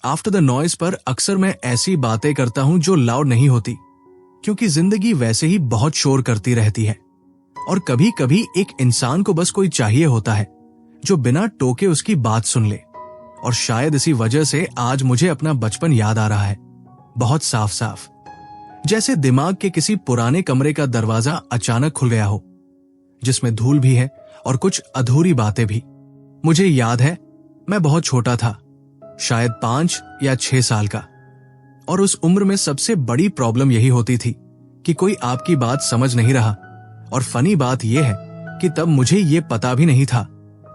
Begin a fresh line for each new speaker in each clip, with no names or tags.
After the noise पर अक्सर मैं ऐसी बातें करता हूं जो लाउड नहीं होती, क्योंकि जिंदगी वैसे ही बहुत शोर करती रहती है। और कभी कभी एक इंसान को बस कोई चाहिए होता है जो बिना टोके उसकी बात सुन ले। और शायद इसी वजह से आज मुझे अपना बचपन याद आ रहा है, बहुत साफ साफ, जैसे दिमाग के किसी पुराने कमरे का दरवाजा अचानक खुल गया हो, जिसमें धूल भी है और कुछ अधूरी बातें भी। मुझे याद है, मैं बहुत छोटा था, शायद 5 या 6 साल का, और उस उम्र में सबसे बड़ी प्रॉब्लम यही होती थी कि कोई आपकी बात समझ नहीं रहा। और फनी बात यह है कि तब मुझे यह पता भी नहीं था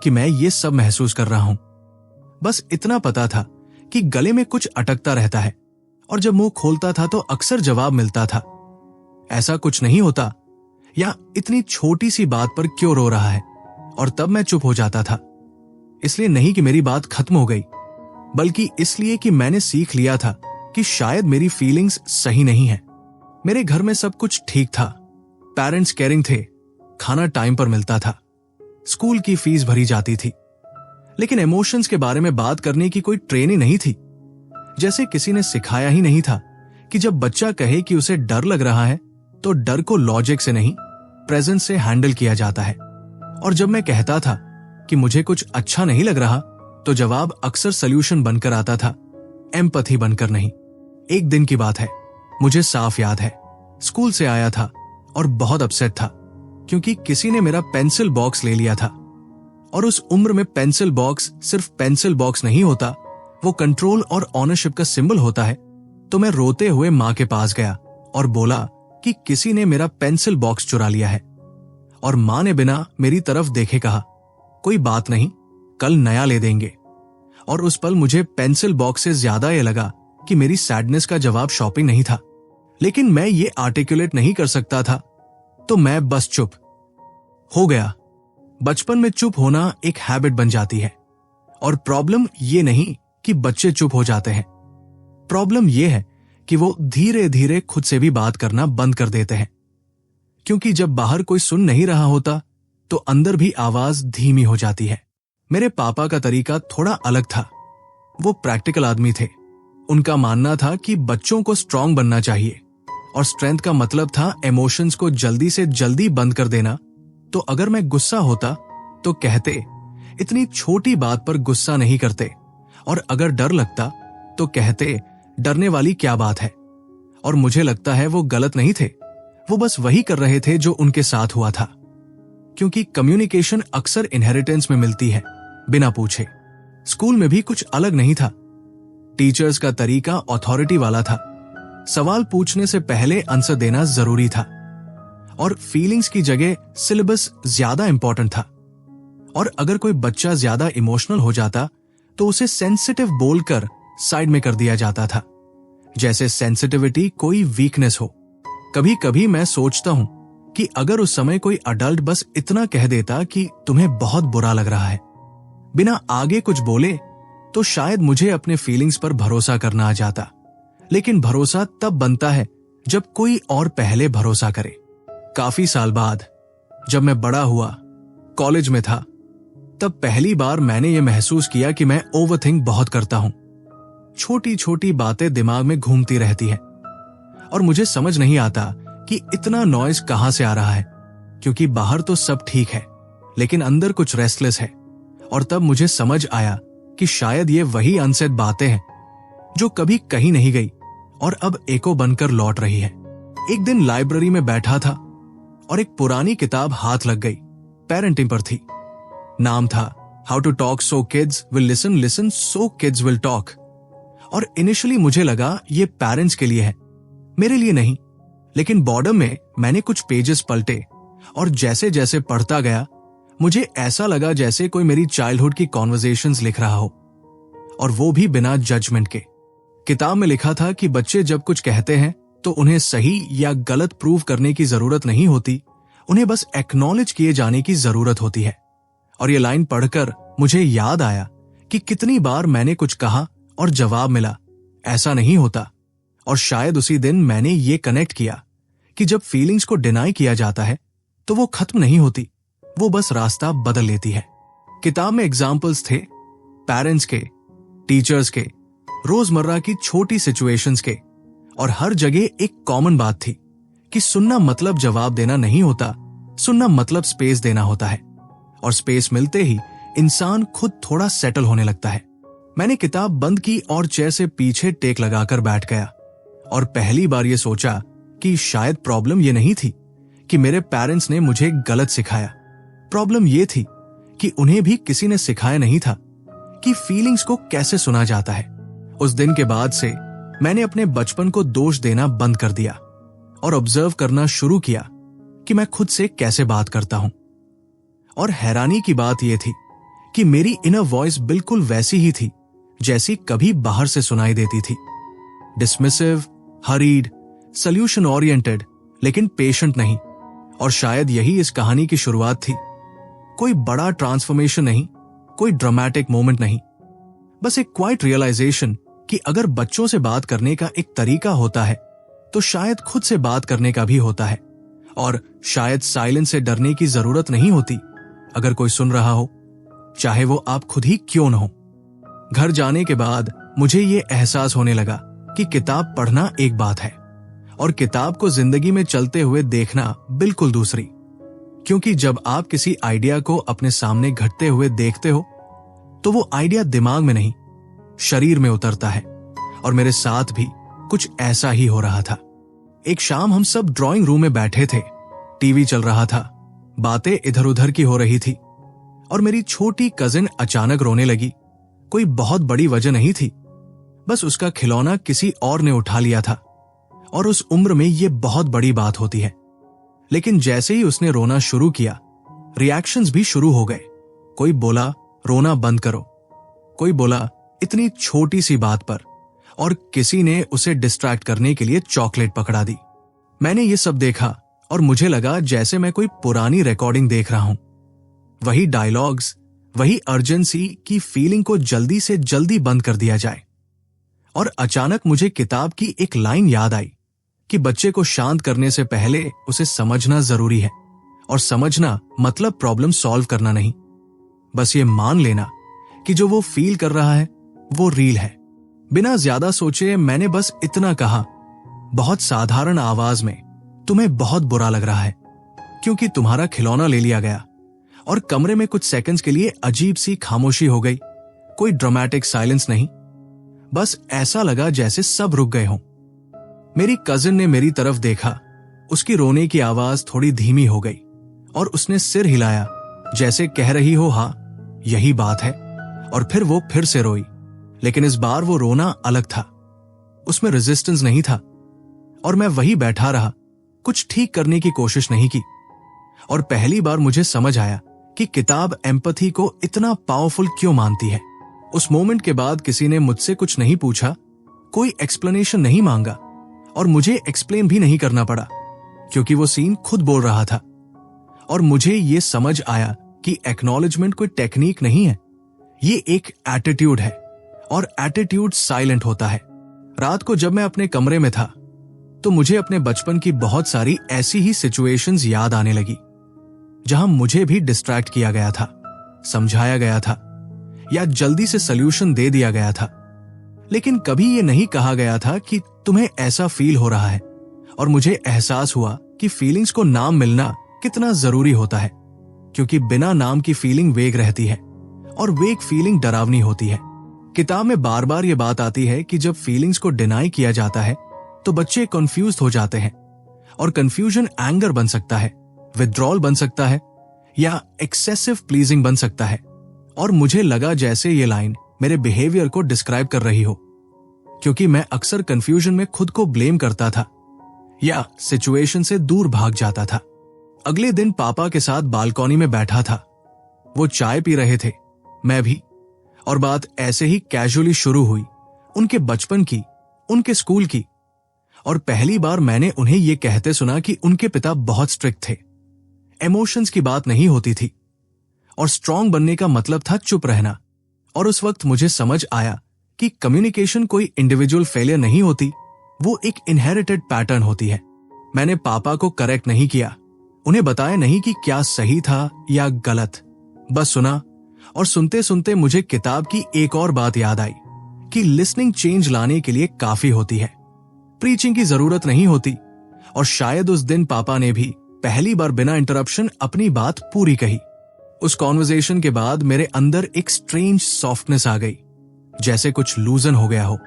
कि मैं ये सब महसूस कर रहा हूं। बस इतना पता था कि गले में कुछ अटकता रहता है, और जब मुंह खोलता था तो अक्सर जवाब मिलता था, ऐसा कुछ नहीं होता, या इतनी छोटी सी बात पर क्यों रो रहा है। और तब मैं चुप हो जाता था, इसलिए नहीं कि मेरी बात खत्म हो गई, बल्कि इसलिए कि मैंने सीख लिया था कि शायद मेरी फीलिंग्स सही नहीं है। मेरे घर में सब कुछ ठीक था, पेरेंट्स केयरिंग थे, खाना टाइम पर मिलता था, स्कूल की फीस भरी जाती थी, लेकिन इमोशंस के बारे में बात करने की कोई ट्रेनिंग नहीं थी। जैसे किसी ने सिखाया ही नहीं था कि जब बच्चा कहे कि उसे डर लग रहा है तो डर को लॉजिक से नहीं, प्रेजेंस से हैंडल किया जाता है। और जब मैं कहता था कि मुझे कुछ अच्छा नहीं लग रहा, तो जवाब अक्सर सॉल्यूशन बनकर आता था, एम्पैथी बनकर नहीं। एक दिन की बात है, मुझे साफ याद है, स्कूल से आया था और बहुत अपसेट था क्योंकि किसी ने मेरा पेंसिल बॉक्स ले लिया था। और उस उम्र में पेंसिल बॉक्स सिर्फ पेंसिल बॉक्स नहीं होता, वो कंट्रोल और ऑनरशिप का सिंबल होता है। तो मैं रोते हुए मां के पास गया और बोला कि किसी ने मेरा पेंसिल बॉक्स चुरा लिया है। और मां ने बिना मेरी तरफ देखे कहा, कोई बात नहीं, कल नया ले देंगे। और उस पल मुझे पेंसिल बॉक्स से ज्यादा ये लगा कि मेरी सैडनेस का जवाब शॉपिंग नहीं था। लेकिन मैं ये आर्टिकुलेट नहीं कर सकता था, तो मैं बस चुप हो गया। बचपन में चुप होना एक हैबिट बन जाती है। और प्रॉब्लम ये नहीं कि बच्चे चुप हो जाते हैं, प्रॉब्लम ये है कि वो धीरे धीरे खुद से भी बात करना बंद कर देते हैं। क्योंकि जब बाहर कोई सुन नहीं रहा होता तो अंदर भी आवाज धीमी हो जाती है। मेरे पापा का तरीका थोड़ा अलग था। वो प्रैक्टिकल आदमी थे। उनका मानना था कि बच्चों को स्ट्रांग बनना चाहिए, और स्ट्रेंथ का मतलब था इमोशंस को जल्दी से जल्दी बंद कर देना। तो अगर मैं गुस्सा होता तो कहते, इतनी छोटी बात पर गुस्सा नहीं करते। और अगर डर लगता तो कहते, डरने वाली क्या बात है। और मुझे लगता है वो गलत नहीं थे, वो बस वही कर रहे थे जो उनके साथ हुआ था। क्योंकि कम्युनिकेशन अक्सर इनहेरिटेंस में मिलती है, बिना पूछे। स्कूल में भी कुछ अलग नहीं था। टीचर्स का तरीका अथॉरिटी वाला था, सवाल पूछने से पहले आंसर देना जरूरी था, और फीलिंग्स की जगह सिलेबस ज्यादा इंपॉर्टेंट था। और अगर कोई बच्चा ज्यादा इमोशनल हो जाता तो उसे सेंसिटिव बोलकर साइड में कर दिया जाता था, जैसे सेंसिटिविटी कोई वीकनेस हो। कभी कभी मैं सोचता हूं कि अगर उस समय कोई अडल्ट बस इतना कह देता कि तुम्हें बहुत बुरा लग रहा है, बिना आगे कुछ बोले, तो शायद मुझे अपने फीलिंग्स पर भरोसा करना आ जाता। लेकिन भरोसा तब बनता है जब कोई और पहले भरोसा करे। काफी साल बाद जब मैं बड़ा हुआ, कॉलेज में था, तब पहली बार मैंने ये महसूस किया कि मैं ओवरथिंक बहुत करता हूं। छोटी छोटी बातें दिमाग में घूमती रहती हैं, और मुझे समझ नहीं आता कि इतना नॉइज कहां से आ रहा है। क्योंकि बाहर तो सब ठीक है, लेकिन अंदर कुछ रेस्टलेस है। और तब मुझे समझ आया कि शायद ये वही अनसेड बातें हैं जो कभी कहीं नहीं गई और अब एको बनकर लौट रही है। एक दिन लाइब्रेरी में बैठा था और एक पुरानी किताब हाथ लग गई, पेरेंटिंग पर थी। नाम था how to talk so kids will listen, listen so kids will talk. और इनिशियली मुझे लगा ये पेरेंट्स के लिए है, मेरे लिए नहीं। लेकिन बॉर्डर में मैंने कुछ पेजेस पलटे, और जैसे जैसे पढ़ता गया मुझे ऐसा लगा जैसे कोई मेरी चाइल्डहुड की कॉन्वर्सेशंस लिख रहा हो, और वो भी बिना जजमेंट के। किताब में लिखा था कि बच्चे जब कुछ कहते हैं तो उन्हें सही या गलत प्रूव करने की जरूरत नहीं होती, उन्हें बस एक्नॉलेज किए जाने की जरूरत होती है। और ये लाइन पढ़कर मुझे याद आया कि कितनी बार मैंने कुछ कहा और जवाब मिला, ऐसा नहीं होता। और शायद उसी दिन मैंने ये कनेक्ट किया कि जब फीलिंग्स को डिनाई किया जाता है तो वो खत्म नहीं होती, वो बस रास्ता बदल लेती है। किताब में एग्जाम्पल्स थे पेरेंट्स के, टीचर्स के, रोजमर्रा की छोटी सिचुएशंस के, और हर जगह एक कॉमन बात थी कि सुनना मतलब जवाब देना नहीं होता, सुनना मतलब स्पेस देना होता है, और स्पेस मिलते ही इंसान खुद थोड़ा सेटल होने लगता है। मैंने किताब बंद की और चेयर से पीछे टेक लगाकर बैठ गया और पहली बार ये सोचा कि शायद प्रॉब्लम ये नहीं थी कि मेरे पेरेंट्स ने मुझे गलत सिखाया। प्रॉब्लम ये थी कि उन्हें भी किसी ने सिखाया नहीं था कि फीलिंग्स को कैसे सुना जाता है। उस दिन के बाद से मैंने अपने बचपन को दोष देना बंद कर दिया और ऑब्जर्व करना शुरू किया कि मैं खुद से कैसे बात करता हूं। और हैरानी की बात यह थी कि मेरी इनर वॉइस बिल्कुल वैसी ही थी जैसी कभी बाहर से सुनाई देती थी। डिसमिसिव, हरीड, सॉल्यूशन ओरिएंटेड, लेकिन पेशेंट नहीं। और शायद यही इस कहानी की शुरुआत थी। कोई बड़ा ट्रांसफॉर्मेशन नहीं, कोई ड्रामेटिक मोमेंट नहीं, बस एक क्वाइट रियलाइजेशन कि अगर बच्चों से बात करने का एक तरीका होता है तो शायद खुद से बात करने का भी होता है। और शायद साइलेंस से डरने की जरूरत नहीं होती अगर कोई सुन रहा हो, चाहे वो आप खुद ही क्यों न हो। घर जाने के बाद मुझे ये एहसास होने लगा कि किताब पढ़ना एक बात है और किताब को जिंदगी में चलते हुए देखना बिल्कुल दूसरी। क्योंकि जब आप किसी आइडिया को अपने सामने घटते हुए देखते हो तो वो आइडिया दिमाग में नहीं, शरीर में उतरता है। और मेरे साथ भी कुछ ऐसा ही हो रहा था। एक शाम हम सब ड्राइंग रूम में बैठे थे, टीवी चल रहा था, बातें इधर उधर की हो रही थी और मेरी छोटी कजिन अचानक रोने लगी। कोई बहुत बड़ी वजह नहीं थी, बस उसका खिलौना किसी और ने उठा लिया था और उस उम्र में ये बहुत बड़ी बात होती है। लेकिन जैसे ही उसने रोना शुरू किया, रिएक्शंस भी शुरू हो गए। कोई बोला रोना बंद करो, कोई बोला इतनी छोटी सी बात पर, और किसी ने उसे डिस्ट्रैक्ट करने के लिए चॉकलेट पकड़ा दी। मैंने ये सब देखा और मुझे लगा जैसे मैं कोई पुरानी रिकॉर्डिंग देख रहा हूं। वही डायलॉग्स, वही अर्जेंसी की फीलिंग को जल्दी से जल्दी बंद कर दिया जाए। और अचानक मुझे किताब की एक लाइन याद आई कि बच्चे को शांत करने से पहले उसे समझना जरूरी है, और समझना मतलब प्रॉब्लम सॉल्व करना नहीं, बस ये मान लेना कि जो वो फील कर रहा है वो रील है। बिना ज्यादा सोचे मैंने बस इतना कहा, बहुत साधारण आवाज में, तुम्हें बहुत बुरा लग रहा है क्योंकि तुम्हारा खिलौना ले लिया गया। और कमरे में कुछ सेकंड्स के लिए अजीब सी खामोशी हो गई। कोई ड्रामेटिक साइलेंस नहीं, बस ऐसा लगा जैसे सब रुक गए हों। मेरी कजिन ने मेरी तरफ देखा, उसकी रोने की आवाज थोड़ी धीमी हो गई और उसने सिर हिलाया जैसे कह रही हो हाँ यही बात है। और फिर वो फिर से रोई, लेकिन इस बार वो रोना अलग था, उसमें रेजिस्टेंस नहीं था। और मैं वही बैठा रहा, कुछ ठीक करने की कोशिश नहीं की। और पहली बार मुझे समझ आया कि किताब एम्पैथी को इतना पावरफुल क्यों मानती है। उस मोमेंट के बाद किसी ने मुझसे कुछ नहीं पूछा, कोई एक्सप्लेनेशन नहीं मांगा, और मुझे एक्सप्लेन भी नहीं करना पड़ा क्योंकि वो सीन खुद बोल रहा था। और मुझे ये समझ आया कि एक्नॉलेजमेंट कोई टेक्निक नहीं है, ये एक एटीट्यूड है, और एटीट्यूड साइलेंट होता है। रात को जब मैं अपने कमरे में था तो मुझे अपने बचपन की बहुत सारी ऐसी ही सिचुएशंस याद आने लगी जहां मुझे भी डिस्ट्रैक्ट किया गया था, समझाया गया था या जल्दी से सॉल्यूशन दे दिया गया था। लेकिन कभी ये नहीं कहा गया था कि तुम्हें ऐसा फील हो रहा है। और मुझे एहसास हुआ कि फीलिंग्स को नाम मिलना कितना जरूरी होता है, क्योंकि बिना नाम की फीलिंग वेग रहती है और वेग फीलिंग डरावनी होती है। किताब में बार बार ये बात आती है कि जब फीलिंग्स को डिनाई किया जाता है तो बच्चे कंफ्यूज हो जाते हैं, और कंफ्यूजन एंगर बन सकता है, विथड्रॉल बन सकता है, या एक्सेसिव प्लीजिंग बन सकता है। और मुझे लगा जैसे ये लाइन मेरे बिहेवियर को डिस्क्राइब कर रही हो, क्योंकि मैं अक्सर कंफ्यूजन में खुद को ब्लेम करता था या सिचुएशन से दूर भाग जाता था। अगले दिन पापा के साथ बालकनी में बैठा था, वो चाय पी रहे थे, मैं भी, और बात ऐसे ही कैजुअली शुरू हुई, उनके बचपन की, उनके स्कूल की। और पहली बार मैंने उन्हें यह कहते सुना कि उनके पिता बहुत स्ट्रिक्ट थे, इमोशंस की बात नहीं होती थी, और स्ट्रांग बनने का मतलब था चुप रहना। और उस वक्त मुझे समझ आया कि कम्युनिकेशन कोई इंडिविजुअल फेलियर नहीं होती, वो एक इनहेरिटेड पैटर्न होती है। मैंने पापा को करेक्ट नहीं किया, उन्हें बताया नहीं कि क्या सही था या गलत, बस सुना। और सुनते सुनते मुझे किताब की एक और बात याद आई कि लिसनिंग चेंज लाने के लिए काफी होती है, प्रीचिंग की जरूरत नहीं होती। और शायद उस दिन पापा ने भी पहली बार बिना इंटरप्शन अपनी बात पूरी कही। उस कॉन्वर्सेशन के बाद मेरे अंदर एक स्ट्रेंज सॉफ्टनेस आ गई, जैसे कुछ लूजन हो गया हो।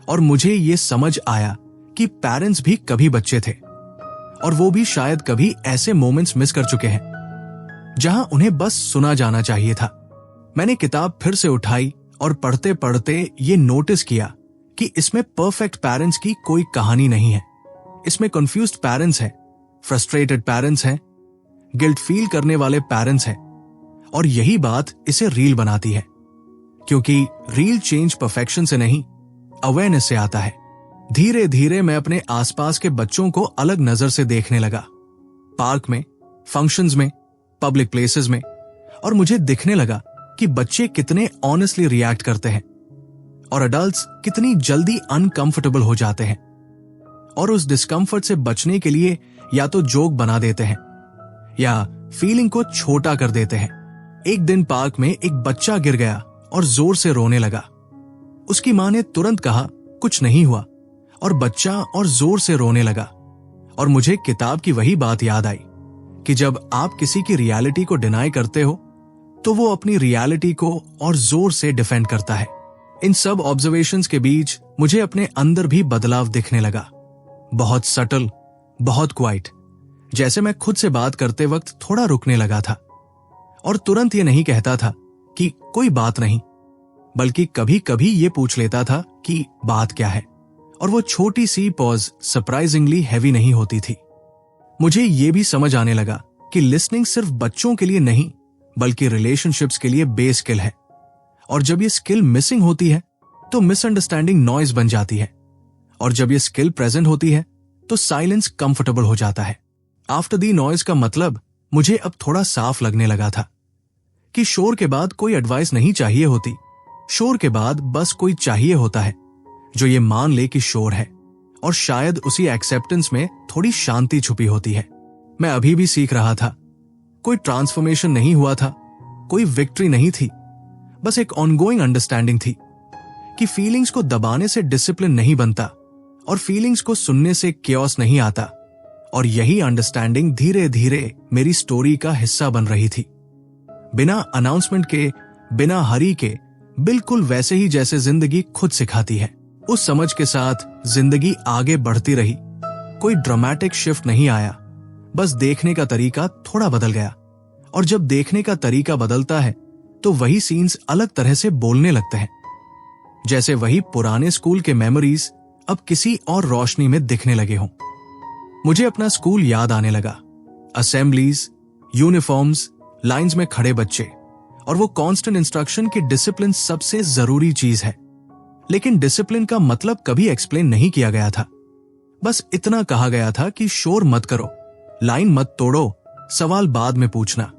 और मुझे ये समझ आया कि पेरेंट्स भी कभी बच्चे थे, और वो भी शायद कभी ऐसे मोमेंट्स मिस कर चुके हैं जहां उन्हें बस सुना जाना चाहिए था। मैंने किताब फिर से उठाई और पढ़ते पढ़ते ये नोटिस किया कि इसमें परफेक्ट पेरेंट्स की कोई कहानी नहीं है। इसमें कंफ्यूज्ड पेरेंट्स हैं, फ्रस्ट्रेटेड पेरेंट्स हैं, गिल्ट फील करने वाले पेरेंट्स हैं, और यही बात इसे रील बनाती है, क्योंकि रील चेंज परफेक्शन से नहीं, अवेयरनेस से आता है। धीरे धीरे मैं अपने आसपास के बच्चों को अलग नजर से देखने लगा, पार्क में, फंक्शंस में, पब्लिक प्लेसेस में, और मुझे दिखने लगा कि बच्चे कितने ऑनेस्टली रिएक्ट करते हैं और अडल्ट्स कितनी जल्दी अनकंफर्टेबल हो जाते हैं, और उस डिस्कंफर्ट से बचने के लिए या तो जोक बना देते हैं या फीलिंग को छोटा कर देते हैं। एक दिन पार्क में एक बच्चा गिर गया और जोर से रोने लगा। उसकी मां ने तुरंत कहा कुछ नहीं हुआ, और बच्चा और जोर से रोने लगा। और मुझे किताब की वही बात याद आई कि जब आप किसी की रियलिटी को डिनाई करते हो तो वो अपनी रियलिटी को और जोर से डिफेंड करता है। इन सब ऑब्जर्वेशंस के बीच मुझे अपने अंदर भी बदलाव दिखने लगा, बहुत सटल, बहुत क्वाइट, जैसे मैं खुद से बात करते वक्त थोड़ा रुकने लगा था और तुरंत ये नहीं कहता था कि कोई बात नहीं, बल्कि कभी कभी ये पूछ लेता था कि बात क्या है। और वो छोटी सी पॉज सरप्राइजिंगली हैवी नहीं होती थी। मुझे ये भी समझ आने लगा कि लिसनिंग सिर्फ बच्चों के लिए नहीं, बल्कि रिलेशनशिप्स के लिए बेस स्किल है, और जब ये स्किल मिसिंग होती है तो मिसअंडरस्टैंडिंग नॉइज बन जाती है, और जब ये स्किल प्रेजेंट होती है तो साइलेंस कंफर्टेबल हो जाता है। आफ्टर दी नॉइज का मतलब मुझे अब थोड़ा साफ लगने लगा था कि शोर के बाद कोई एडवाइस नहीं चाहिए होती, शोर के बाद बस कोई चाहिए होता है जो ये मान ले कि शोर है, और शायद उसी एक्सेप्टेंस में थोड़ी शांति छुपी होती है। मैं अभी भी सीख रहा था, कोई ट्रांसफॉर्मेशन नहीं हुआ था, कोई विक्ट्री नहीं थी, बस एक ऑनगोइंग अंडरस्टैंडिंग थी कि फीलिंग्स को दबाने से डिसिप्लिन नहीं बनता और फीलिंग्स को सुनने से केओस नहीं आता। और यही अंडरस्टैंडिंग धीरे धीरे मेरी स्टोरी का हिस्सा बन रही थी, बिना अनाउंसमेंट के, बिना हरी के, बिल्कुल वैसे ही जैसे जिंदगी खुद सिखाती है। उस समझ के साथ जिंदगी आगे बढ़ती रही, कोई ड्रामेटिक शिफ्ट नहीं आया, बस देखने का तरीका थोड़ा बदल गया। और जब देखने का तरीका बदलता है तो वही सीन्स अलग तरह से बोलने लगते हैं, जैसे वही पुराने स्कूल के मेमोरीज अब किसी और रोशनी में दिखने लगे हों। मुझे अपना स्कूल याद आने लगा, असेंबलीज, यूनिफॉर्म्स, लाइंस में खड़े बच्चे, और वो कांस्टेंट इंस्ट्रक्शन की डिसिप्लिन सबसे जरूरी चीज है। लेकिन डिसिप्लिन का मतलब कभी एक्सप्लेन नहीं किया गया था, बस इतना कहा गया था कि शोर मत करो, लाइन मत तोड़ो, सवाल बाद में पूछना।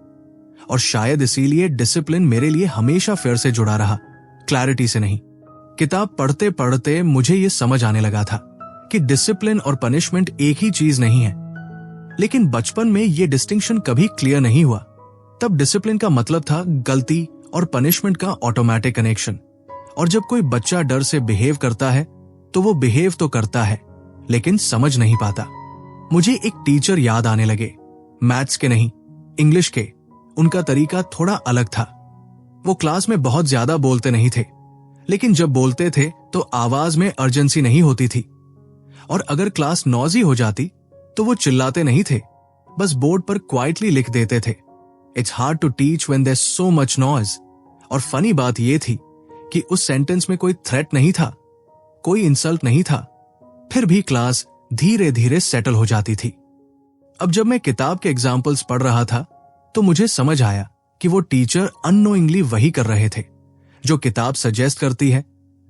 और शायद इसीलिए डिसिप्लिन मेरे लिए हमेशा फिर से जुड़ा रहा, क्लैरिटी से नहीं। किताब पढ़ते पढ़ते मुझे ये समझ आने लगा था कि डिसिप्लिन और पनिशमेंट एक ही चीज नहीं है, लेकिन बचपन में ये डिस्टिंक्शन कभी क्लियर नहीं हुआ। तब डिसिप्लिन का मतलब था गलती और पनिशमेंट का ऑटोमेटिक कनेक्शन, और जब कोई बच्चा डर से बिहेव करता है तो वो बिहेव तो करता है लेकिन समझ नहीं पाता। मुझे एक टीचर याद आने लगे, मैथ्स के नहीं, इंग्लिश के। उनका तरीका थोड़ा अलग था। वो क्लास में बहुत ज्यादा बोलते नहीं थे, लेकिन जब बोलते थे तो आवाज में अर्जेंसी नहीं होती थी, और अगर क्लास नॉइजी हो जाती तो वो चिल्लाते नहीं थे, बस बोर्ड पर क्वाइटली लिख देते थे। It's hard to teach when there so much noise. और फनी बात यह थी कि उस सेंटेंस में कोई थ्रेट नहीं था, कोई इंसल्ट नहीं था, फिर भी क्लास धीरे धीरे सेटल हो जाती थी। अब जब मैं किताब के एग्जाम्पल्स पढ़ रहा था तो मुझे समझ आया कि वो टीचर अननोइंगली वही कर रहे थे जो किताब सजेस्ट करती है,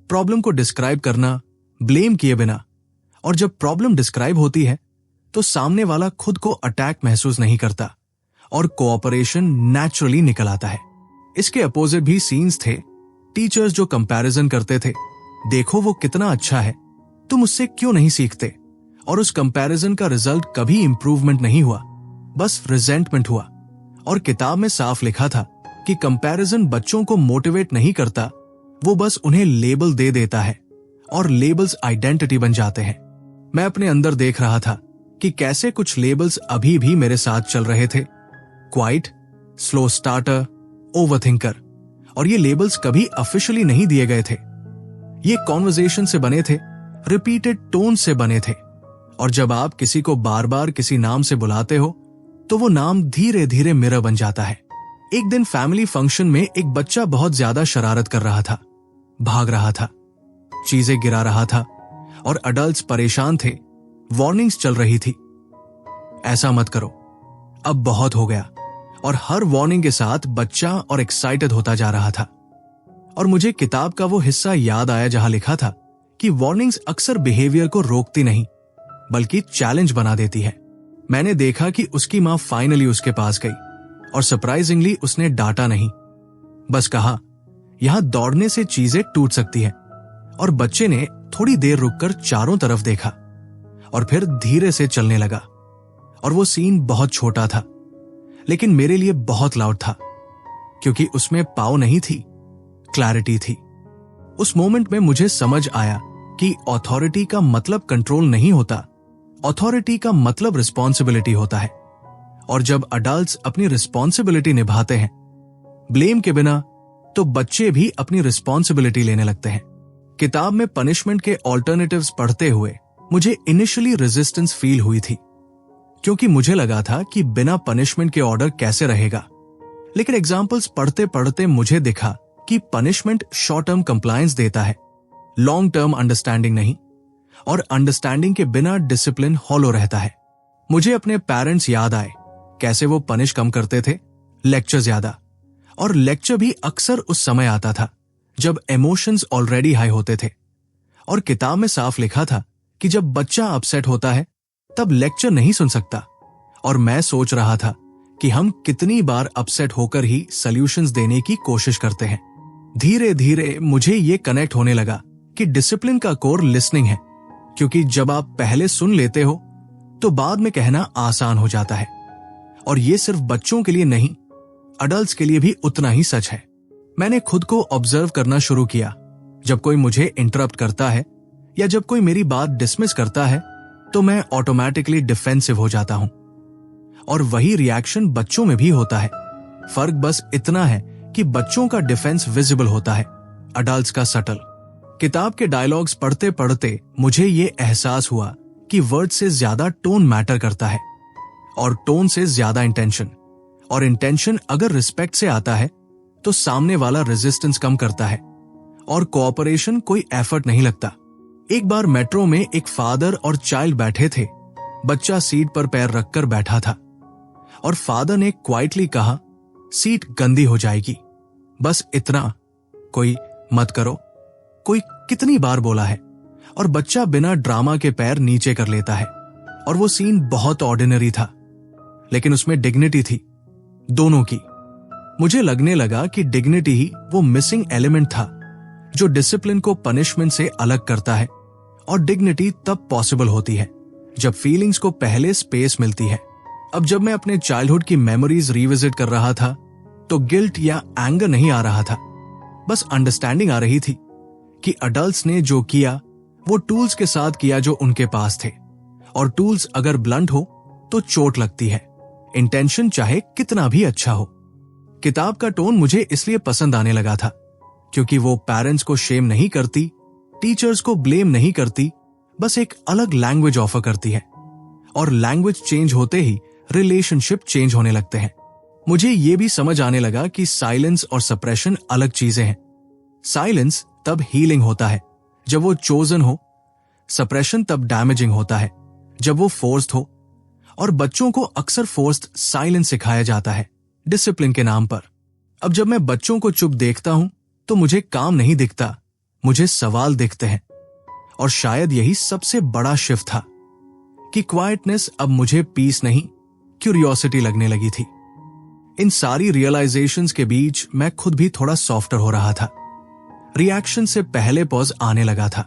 प्रॉब्लम को डिस्क्राइब करना ब्लेम किए बिना। और जब प्रॉब्लम डिस्क्राइब होती है तो सामने वाला खुद को अटैक महसूस नहीं करता और कोऑपरेशन नेचुरली निकल आता है। इसके अपोजिट भी सीन्स थे, टीचर्स जो कंपैरिजन करते थे, देखो वो कितना अच्छा है, तुम उससे क्यों नहीं सीखते। और उस कंपैरिजन का रिजल्ट कभी इंप्रूवमेंट नहीं हुआ, बस रिजेंटमेंट हुआ। और किताब में साफ लिखा था कि कंपैरिजन बच्चों को मोटिवेट नहीं करता, वो बस उन्हें लेबल दे देता है और लेबल्स आइडेंटिटी बन जाते हैं। मैं अपने अंदर देख रहा था कि कैसे कुछ लेबल्स अभी भी मेरे साथ चल रहे थे। Quite, slow starter, overthinker. और ये लेबल्स कभी ऑफिशियली नहीं दिए गए थे। ये कॉन्वर्सेशन से बने थे, रिपीटेड टोन से बने थे। और जब आप किसी को बार बार किसी नाम से बुलाते हो तो वो नाम धीरे धीरे मिरर बन जाता है। एक दिन फैमिली फंक्शन में एक बच्चा बहुत ज्यादा शरारत कर रहा था, भाग रहा था, चीजें गिरा रहा था और अडल्ट्स परेशान थे। वार्निंग्स चल रही थी, ऐसा मत करो, अब बहुत हो गया। और हर वार्निंग के साथ बच्चा और एक्साइटेड होता जा रहा था। और मुझे किताब का वो हिस्सा याद आया जहां लिखा था कि वार्निंग्स अक्सर बिहेवियर को रोकती नहीं बल्कि चैलेंज बना देती है। मैंने देखा कि उसकी मां फाइनली उसके पास गई और सरप्राइजिंगली उसने डांटा नहीं, बस कहा यहां दौड़ने से चीजें टूट सकती है। और बच्चे ने थोड़ी देर रुककर चारों तरफ देखा और फिर धीरे से चलने लगा। और वो सीन बहुत छोटा था लेकिन मेरे लिए बहुत लाउड था, क्योंकि उसमें पाव नहीं थी, क्लैरिटी थी। उस मोमेंट में मुझे समझ आया कि अथॉरिटी का मतलब कंट्रोल नहीं होता, अथॉरिटी का मतलब रिस्पॉन्सिबिलिटी होता है। और जब अडल्ट्स अपनी रिस्पॉन्सिबिलिटी निभाते हैं ब्लेम के बिना, तो बच्चे भी अपनी रिस्पॉन्सिबिलिटी लेने लगते हैं। किताब में पनिशमेंट के ऑल्टरनेटिव्स पढ़ते हुए मुझे इनिशियली रेजिस्टेंस फील हुई थी, क्योंकि मुझे लगा था कि बिना पनिशमेंट के ऑर्डर कैसे रहेगा। लेकिन एग्जाम्पल्स पढ़ते पढ़ते मुझे दिखा कि पनिशमेंट शॉर्ट टर्म कंप्लायंस देता है, लॉन्ग टर्म अंडरस्टैंडिंग नहीं। और अंडरस्टैंडिंग के बिना डिसिप्लिन हॉलो रहता है। मुझे अपने पेरेंट्स याद आए, कैसे वो पनिश कम करते थे, लेक्चर ज्यादा। और लेक्चर भी अक्सर उस समय आता था जब इमोशंस ऑलरेडी हाई होते थे। और किताब में साफ लिखा था कि जब बच्चा अपसेट होता है तब लेक्चर नहीं सुन सकता। और मैं सोच रहा था कि हम कितनी बार अपसेट होकर ही सॉल्यूशंस देने की कोशिश करते हैं। धीरे धीरे मुझे ये कनेक्ट होने लगा कि डिसिप्लिन का कोर लिसनिंग है, क्योंकि जब आप पहले सुन लेते हो तो बाद में कहना आसान हो जाता है। और ये सिर्फ बच्चों के लिए नहीं, अडल्ट्स के लिए भी उतना ही सच है। मैंने खुद को ऑब्जर्व करना शुरू किया। जब कोई मुझे इंटरप्ट करता है या जब कोई मेरी बात डिसमिस करता है तो मैं ऑटोमेटिकली डिफेंसिव हो जाता हूं। और वही रिएक्शन बच्चों में भी होता है। फर्क बस इतना है कि बच्चों का डिफेंस विजिबल होता है, अडल्ट्स का सटल। किताब के डायलॉग्स पढ़ते पढ़ते मुझे ये एहसास हुआ कि वर्ड से ज्यादा टोन मैटर करता है, और टोन से ज्यादा इंटेंशन। और इंटेंशन अगर रिस्पेक्ट से आता है तो सामने वाला रेजिस्टेंस कम करता है और कोऑपरेशन कोई एफर्ट नहीं लगता। एक बार मेट्रो में एक फादर और चाइल्ड बैठे थे। बच्चा सीट पर पैर रखकर बैठा था और फादर ने क्वाइटली कहा, सीट गंदी हो जाएगी, बस इतना। कोई मत करो, कोई कितनी बार बोला है। और बच्चा बिना ड्रामा के पैर नीचे कर लेता है। और वो सीन बहुत ऑर्डिनरी था, लेकिन उसमें डिग्निटी थी, दोनों की। मुझे लगने लगा कि डिग्निटी ही वो मिसिंग एलिमेंट था जो डिसिप्लिन को पनिशमेंट से अलग करता है। और डिग्निटी तब पॉसिबल होती है जब फीलिंग्स को पहले स्पेस मिलती है। अब जब मैं अपने चाइल्डहुड की मेमोरीज रिविजिट कर रहा था तो गिल्ट या एंगर नहीं आ रहा था, बस अंडरस्टैंडिंग आ रही थी कि अडल्ट्स ने जो किया वो टूल्स के साथ किया जो उनके पास थे। और टूल्स अगर ब्लंट हो तो चोट लगती है, इंटेंशन चाहे कितना भी अच्छा हो। किताब का टोन मुझे इसलिए पसंद आने लगा था क्योंकि वो पेरेंट्स को शेम नहीं करती, टीचर्स को ब्लेम नहीं करती, बस एक अलग लैंग्वेज ऑफर करती है। और लैंग्वेज चेंज होते ही रिलेशनशिप चेंज होने लगते हैं। मुझे ये भी समझ आने लगा कि साइलेंस और सप्रेशन अलग चीजें हैं। साइलेंस तब हीलिंग होता है जब वो चोजन हो, सप्रेशन तब डैमेजिंग होता है जब वो फोर्स्ड हो। और बच्चों को अक्सर फोर्स्ड साइलेंस सिखाया जाता है डिसिप्लिन के नाम पर। अब जब मैं बच्चों को चुप देखता हूं तो मुझे काम नहीं दिखता, मुझे सवाल दिखते हैं। और शायद यही सबसे बड़ा शिफ्ट था कि क्वाइटनेस अब मुझे पीस नहीं, क्यूरियोसिटी लगने लगी थी। इन सारी रियलाइजेशंस के बीच मैं खुद भी थोड़ा सॉफ्टर हो रहा था। रिएक्शन से पहले पॉज आने लगा था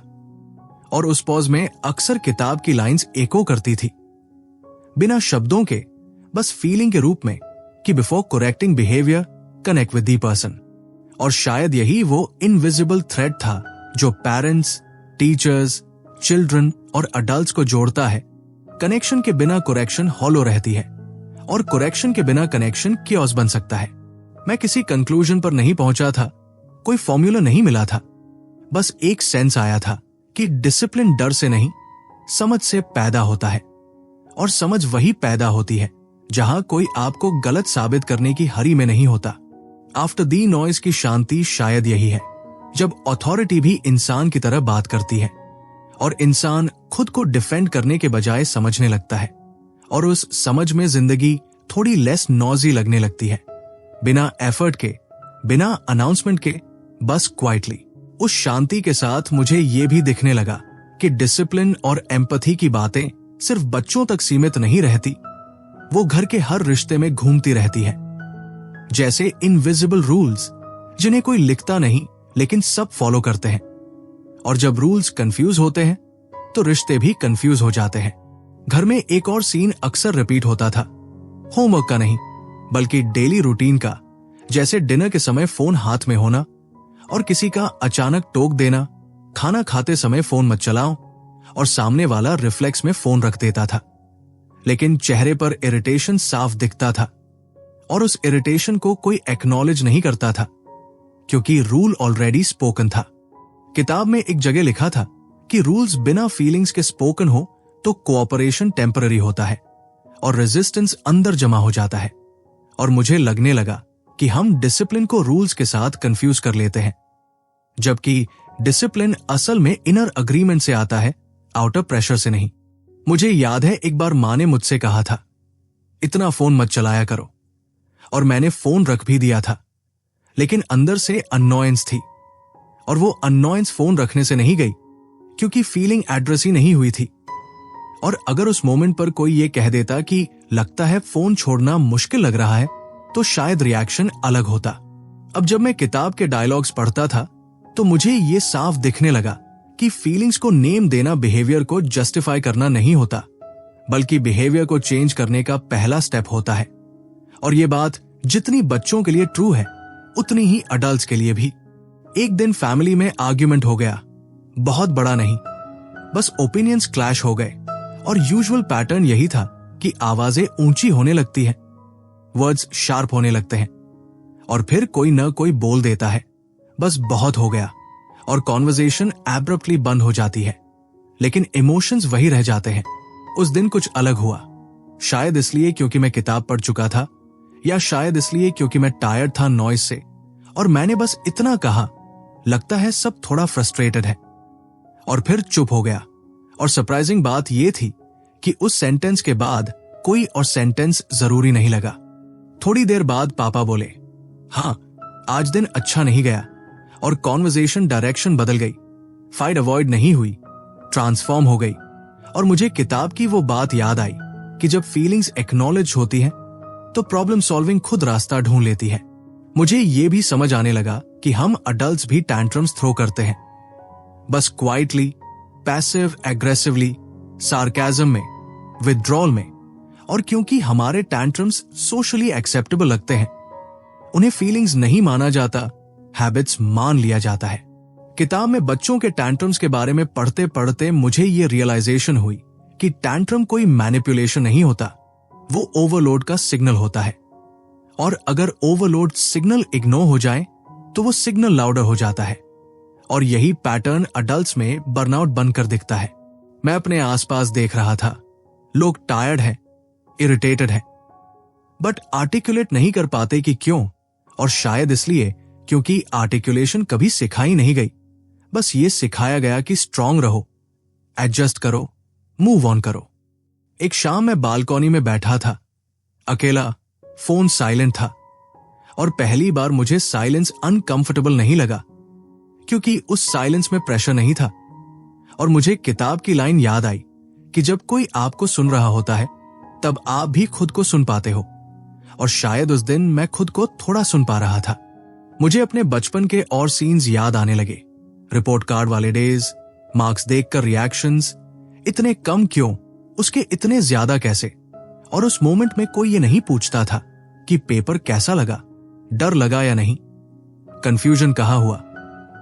और उस पॉज में अक्सर किताब की लाइंस एको करती थी, बिना शब्दों के, बस फीलिंग के रूप में कि before correcting behaviour connect with the person. और शायद यही वो इनविजिबल थ्रेड था जो पेरेंट्स, टीचर्स, चिल्ड्रन और अडल्ट्स को जोड़ता है। कनेक्शन के बिना करेक्शन हॉलो रहती है और करेक्शन के बिना कनेक्शन कियोस बन सकता है। मैं किसी कंक्लूजन पर नहीं पहुंचा था, कोई फॉर्मूला नहीं मिला था, बस एक सेंस आया था कि डिसिप्लिन डर से नहीं, समझ से पैदा होता है। और समझ वही पैदा होती है जहां कोई आपको गलत साबित करने की हरी में नहीं होता। आफ्टर दी नॉइज की शांति शायद यही है, जब अथॉरिटी भी इंसान की तरह बात करती है और इंसान खुद को डिफेंड करने के बजाय समझने लगता है और उस समझ में जिंदगी थोड़ी लेस नॉजी लगने लगती है। बिना एफर्ट के, बिना अनाउंसमेंट के, बस क्वाइटली। उस शांति के साथ मुझे ये भी दिखने लगा कि डिसिप्लिन और एम्पैथी की बातें सिर्फ बच्चों तक सीमित नहीं रहती, वो घर के हर रिश्ते में घूमती रहती है। जैसे इनविजिबल रूल्स जिन्हें कोई लिखता नहीं लेकिन सब फॉलो करते हैं। और जब रूल्स कंफ्यूज होते हैं तो रिश्ते भी कंफ्यूज हो जाते हैं। घर में एक और सीन अक्सर रिपीट होता था, होमवर्क का नहीं बल्कि डेली रूटीन का, जैसे डिनर के समय फोन हाथ में होना और किसी का अचानक टोक देना, खाना खाते समय फोन मत चलाओ, और सामने वाला रिफ्लेक्स में फोन रख देता था, लेकिन चेहरे पर इरिटेशन साफ दिखता था और उस इरिटेशन को कोई एक्नॉलेज नहीं करता था क्योंकि रूल ऑलरेडी स्पोकन था। किताब में एक जगह लिखा था कि रूल्स बिना फीलिंग्स के स्पोकन हो तो कोऑपरेशन टेम्पररी होता है और रेजिस्टेंस अंदर जमा हो जाता है। और मुझे लगने लगा कि हम डिसिप्लिन को रूल्स के साथ कंफ्यूज कर लेते हैं, जबकि डिसिप्लिन असल में इनर अग्रीमेंट से आता है, आउटर प्रेशर से नहीं। मुझे याद है एक बार माँ ने मुझसे कहा था, इतना फोन मत चलाया करो, और मैंने फोन रख भी दिया था, लेकिन अंदर से अननॉयंस थी। और वो अननॉयंस फोन रखने से नहीं गई क्योंकि फीलिंग एड्रेस ही नहीं हुई थी। और अगर उस मोमेंट पर कोई ये कह देता कि लगता है फोन छोड़ना मुश्किल लग रहा है, तो शायद रिएक्शन अलग होता। अब जब मैं किताब के डायलॉग्स पढ़ता था तो मुझे ये साफ दिखने लगा कि फीलिंग्स को नेम देना बिहेवियर को जस्टिफाई करना नहीं होता, बल्कि बिहेवियर को चेंज करने का पहला स्टेप होता है। और ये बात जितनी बच्चों के लिए ट्रू है उतनी ही अडल्ट्स के लिए भी। एक दिन फैमिली में आर्ग्यूमेंट हो गया, बहुत बड़ा नहीं, बस ओपिनियंस क्लैश हो गए और यूजुअल पैटर्न यही था कि आवाजें ऊंची होने लगती हैं, वर्ड्स शार्प होने लगते हैं और फिर कोई न कोई बोल देता है, बस बहुत हो गया, और कॉन्वर्सेशन एब्रप्टली बंद हो जाती है, लेकिन इमोशंस वही रह जाते हैं। उस दिन कुछ अलग हुआ, शायद इसलिए क्योंकि मैं किताब पढ़ चुका था, या शायद इसलिए क्योंकि मैं टायर्ड था नॉइज से, और मैंने बस इतना कहा, लगता है सब थोड़ा फ्रस्ट्रेटेड है, और फिर चुप हो गया। और सरप्राइजिंग बात यह थी कि उस सेंटेंस के बाद कोई और सेंटेंस जरूरी नहीं लगा। थोड़ी देर बाद पापा बोले, हाँ आज दिन अच्छा नहीं गया, और कॉन्वर्सेशन डायरेक्शन बदल गई। फाइट अवॉइड नहीं हुई, ट्रांसफॉर्म हो गई। और मुझे किताब की वो बात याद आई कि जब फीलिंग्स एक्नॉलेज होती हैं तो प्रॉब्लम सॉल्विंग खुद रास्ता ढूंढ लेती है। मुझे ये भी समझ आने लगा कि हम अडल्ट्स भी टैंट्रम्स थ्रो करते हैं, बस क्वाइटली, पैसिव एग्रेसिवली, सार्केज्म में, विथड्रॉल में। और क्योंकि हमारे टैंट्रम्स सोशली एक्सेप्टेबल लगते हैं, उन्हें फीलिंग्स नहीं माना जाता, हैबिट्स मान लिया जाता है। किताब में बच्चों के टैंट्रम्स के बारे में पढ़ते पढ़ते मुझे ये रियलाइजेशन हुई कि टैंट्रम कोई मैनिपुलेशन नहीं होता, वो ओवरलोड का सिग्नल होता है। और अगर ओवरलोड सिग्नल इग्नोर हो जाए तो वो सिग्नल लाउडर हो जाता है। और यही पैटर्न अडल्ट्स में बर्नआउट बनकर दिखता है। मैं अपने आसपास देख रहा था, लोग टायर्ड हैं, इरिटेटेड हैं, बट आर्टिकुलेट नहीं कर पाते कि क्यों। और शायद इसलिए क्योंकि आर्टिकुलेशन कभी सिखाई नहीं गई, बस ये सिखाया गया कि स्ट्रांग रहो, एडजस्ट करो, मूव ऑन करो। एक शाम मैं बालकनी में बैठा था, अकेला, फोन साइलेंट था, और पहली बार मुझे साइलेंस अनकंफर्टेबल नहीं लगा क्योंकि उस साइलेंस में प्रेशर नहीं था। और मुझे किताब की लाइन याद आई कि जब कोई आपको सुन रहा होता है तब आप भी खुद को सुन पाते हो। और शायद उस दिन मैं खुद को थोड़ा सुन पा रहा था। मुझे अपने बचपन के और सीन्स याद आने लगे, रिपोर्ट कार्ड वाले डेज, मार्क्स देखकर रिएक्शंस, इतने कम क्यों, उसके इतने ज्यादा कैसे। और उस मोमेंट में कोई ये नहीं पूछता था कि पेपर कैसा लगा, डर लगा या नहीं। कंफ्यूजन कहाँ हुआ,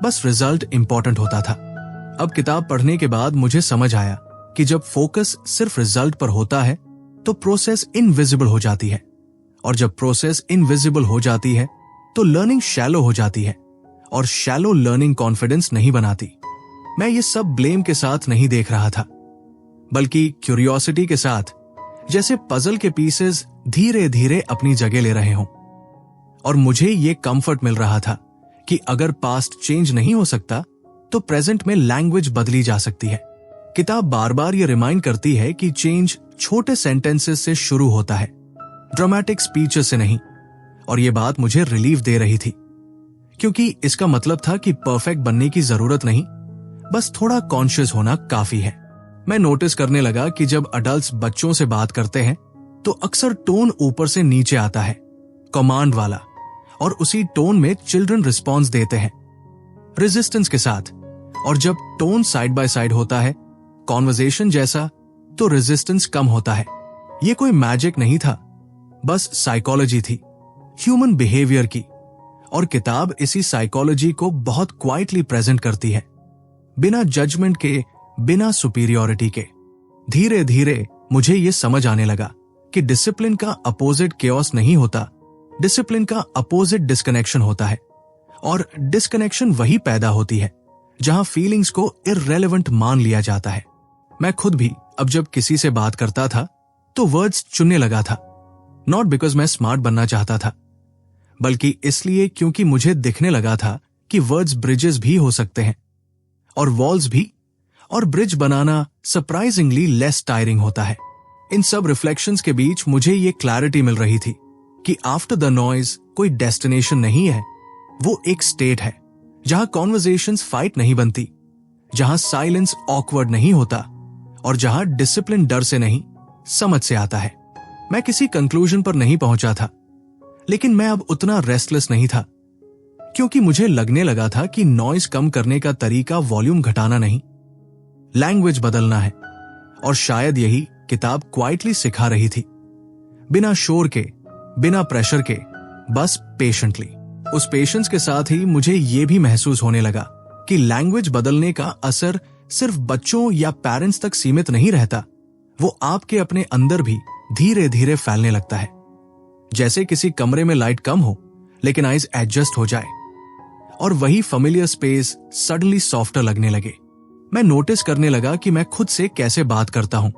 बस रिजल्ट इंपॉर्टेंट होता था। अब किताब पढ़ने के बाद मुझे समझ आया कि जब फोकस सिर्फ रिजल्ट पर होता है तो प्रोसेस इनविजिबल हो जाती है, और जब प्रोसेस इनविजिबल हो जाती है तो लर्निंग शैलो हो जाती है, और शैलो लर्निंग कॉन्फिडेंस नहीं बनाती। मैं ये सब ब्लेम के साथ नहीं देख रहा था, बल्कि क्यूरियोसिटी के साथ, जैसे पजल के पीसेस धीरे धीरे अपनी जगह ले रहे हों। और मुझे ये कंफर्ट मिल रहा था कि अगर पास्ट चेंज नहीं हो सकता तो प्रेजेंट में लैंग्वेज बदली जा सकती है। किताब बार बार ये रिमाइंड करती है कि चेंज छोटे सेंटेंसेस से शुरू होता है, ड्रामेटिक स्पीचेस से नहीं। और ये बात मुझे रिलीफ दे रही थी, क्योंकि इसका मतलब था कि परफेक्ट बनने की जरूरत नहीं, बस थोड़ा कॉन्शियस होना काफी है। मैं नोटिस करने लगा कि जब अडल्ट्स बच्चों से बात करते हैं तो अक्सर टोन ऊपर से नीचे आता है, कमांड वाला, और उसी टोन में चिल्ड्रन रिस्पॉन्स देते हैं, रेजिस्टेंस के साथ। और जब टोन साइड बाय साइड होता है, कॉन्वर्सेशन जैसा, तो रेजिस्टेंस कम होता है। ये कोई मैजिक नहीं था, बस साइकोलॉजी थी, ह्यूमन बिहेवियर की। और किताब इसी साइकोलॉजी को बहुत क्वाइटली प्रेजेंट करती है, बिना जजमेंट के, बिना सुपीरियोरिटी के। धीरे धीरे मुझे ये समझ आने लगा कि डिसिप्लिन का अपोजिट केओस नहीं होता, डिसिप्लिन का अपोजिट डिस्कनेक्शन होता है। और डिस्कनेक्शन वही पैदा होती है जहां फीलिंग्स को इररेलेवेंट मान लिया जाता है। मैं खुद भी अब जब किसी से बात करता था तो वर्ड्स चुनने लगा था, नॉट बिकॉज मैं स्मार्ट बनना चाहता था, बल्कि इसलिए क्योंकि मुझे दिखने लगा था कि वर्ड्स ब्रिजेस भी हो सकते हैं, और वॉल्स भी। और ब्रिज बनाना सरप्राइजिंगली लेस टायरिंग होता है। इन सब रिफ्लेक्शंस के बीच मुझे ये क्लैरिटी मिल रही थी कि आफ्टर द नॉइज कोई डेस्टिनेशन नहीं है, वो एक स्टेट है जहां कॉन्वर्सेशंस फाइट नहीं बनती, जहां साइलेंस ऑकवर्ड नहीं होता, और जहां डिसिप्लिन डर से नहीं, समझ से आता है। मैं किसी कंक्लूजन पर नहीं पहुंचा था, लेकिन मैं अब उतना रेस्टलेस नहीं था, क्योंकि मुझे लगने लगा था कि नॉइज कम करने का तरीका वॉल्यूम घटाना नहीं, लैंग्वेज बदलना है। और शायद यही किताब क्वाइटली सिखा रही थी, बिना शोर के, बिना प्रेशर के, बस पेशेंटली। उस पेशेंस के साथ ही मुझे यह भी महसूस होने लगा कि लैंग्वेज बदलने का असर सिर्फ बच्चों या पेरेंट्स तक सीमित नहीं रहता, वो आपके अपने अंदर भी धीरे धीरे फैलने लगता है। जैसे किसी कमरे में लाइट कम हो लेकिन आइज एडजस्ट हो जाए, और वही फेमिलियर स्पेस सडनली सॉफ्टर लगने लगे। मैं नोटिस करने लगा कि मैं खुद से कैसे बात करता हूं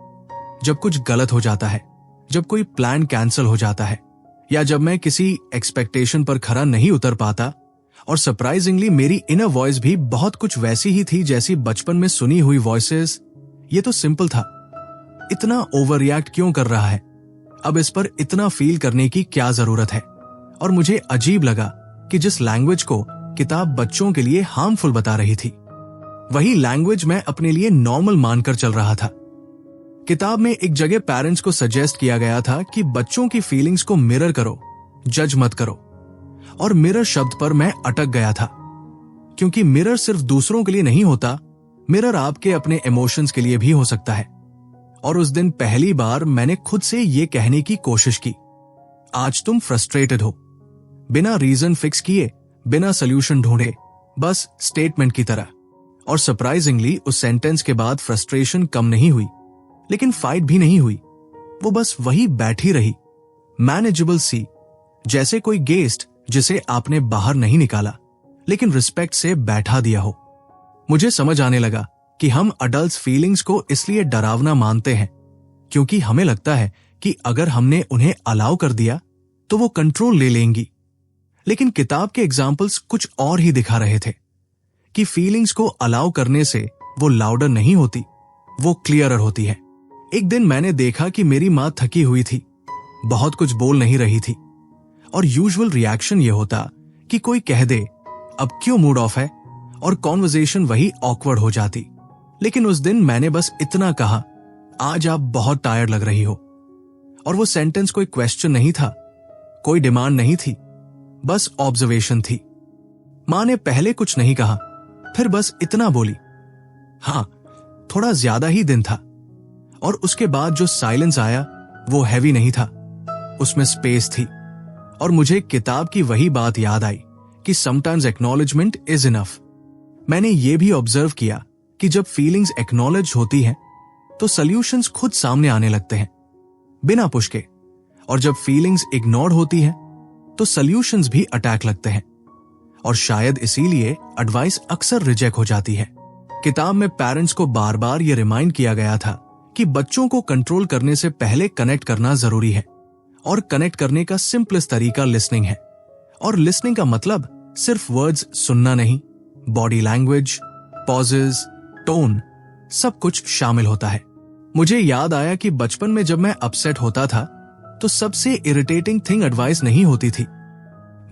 जब कुछ गलत हो जाता है, जब कोई प्लान कैंसिल हो जाता है, या जब मैं किसी एक्सपेक्टेशन पर खरा नहीं उतर पाता। और सरप्राइजिंगली मेरी इनर वॉइस भी बहुत कुछ वैसी ही थी जैसी बचपन में सुनी हुई वॉइसेस। ये तो सिंपल था, इतना ओवर रिएक्ट क्यों कर रहा है, अब इस पर इतना फील करने की क्या जरूरत है। और मुझे अजीब लगा कि जिस लैंग्वेज को किताब बच्चों के लिए हार्मफुल बता रही थी, वही लैंग्वेज मैं अपने लिए नॉर्मल मानकर चल रहा था। किताब में एक जगह पेरेंट्स को सजेस्ट किया गया था कि बच्चों की फीलिंग्स को मिरर करो, जज मत करो। और मिरर शब्द पर मैं अटक गया था, क्योंकि मिरर सिर्फ दूसरों के लिए नहीं होता, मिरर आपके अपने इमोशंस के लिए भी हो सकता है। और उस दिन पहली बार मैंने खुद से ये कहने की कोशिश की, आज तुम फ्रस्ट्रेटेड हो, बिना रीजन फिक्स किए, बिना सोल्यूशन ढूंढे, बस स्टेटमेंट की तरह। और सरप्राइजिंगली उस सेंटेंस के बाद फ्रस्ट्रेशन कम नहीं हुई, लेकिन फाइट भी नहीं हुई, वो बस वही बैठी रही, मैनेजेबल सी, जैसे कोई गेस्ट जिसे आपने बाहर नहीं निकाला लेकिन रिस्पेक्ट से बैठा दिया हो। मुझे समझ आने लगा कि हम अडल्ट्स फीलिंग्स को इसलिए डरावना मानते हैं क्योंकि हमें लगता है कि अगर हमने उन्हें अलाउ कर दिया तो वो कंट्रोल ले लेंगी। लेकिन किताब के एग्जाम्पल्स कुछ और ही दिखा रहे थे कि फीलिंग्स को अलाउ करने से वो लाउडर नहीं होती, वो क्लियरर होती है। एक दिन मैंने देखा कि मेरी मां थकी हुई थी, बहुत कुछ बोल नहीं रही थी, और यूजुअल रिएक्शन ये होता कि कोई कह दे अब क्यों मूड ऑफ है, और कॉन्वर्सेशन वही ऑकवर्ड हो जाती। लेकिन उस दिन मैंने बस इतना कहा, आज आप बहुत टायर्ड लग रही हो। और वो सेंटेंस कोई क्वेश्चन नहीं था, कोई डिमांड नहीं थी, बस ऑब्जर्वेशन थी। मां ने पहले कुछ नहीं कहा, फिर बस इतना बोली, हाँ थोड़ा ज्यादा ही दिन था। और उसके बाद जो साइलेंस आया वो हैवी नहीं था, उसमें स्पेस थी। और मुझे किताब की वही बात याद आई कि समटाइम्स एक्नॉलेजमेंट इज इनफ। मैंने ये भी ऑब्जर्व किया कि जब फीलिंग्स एक्नॉलेज होती हैं तो सॉल्यूशंस खुद सामने आने लगते हैं बिना पुश के, और जब फीलिंग्स इग्नोर्ड होती हैं तो सॉल्यूशंस भी अटैक लगते हैं, और शायद इसीलिए एडवाइस अक्सर रिजेक्ट हो जाती है। किताब में पेरेंट्स को बार बार यह रिमाइंड किया गया था कि बच्चों को कंट्रोल करने से पहले कनेक्ट करना जरूरी है, और कनेक्ट करने का सिंपलेस्ट तरीका लिसनिंग है। और लिसनिंग का मतलब सिर्फ वर्ड्स सुनना नहीं, बॉडी लैंग्वेज, पॉजेज, टोन, सब कुछ शामिल होता है। मुझे याद आया कि बचपन में जब मैं अपसेट होता था तो सबसे इरिटेटिंग थिंग एडवाइस नहीं होती थी,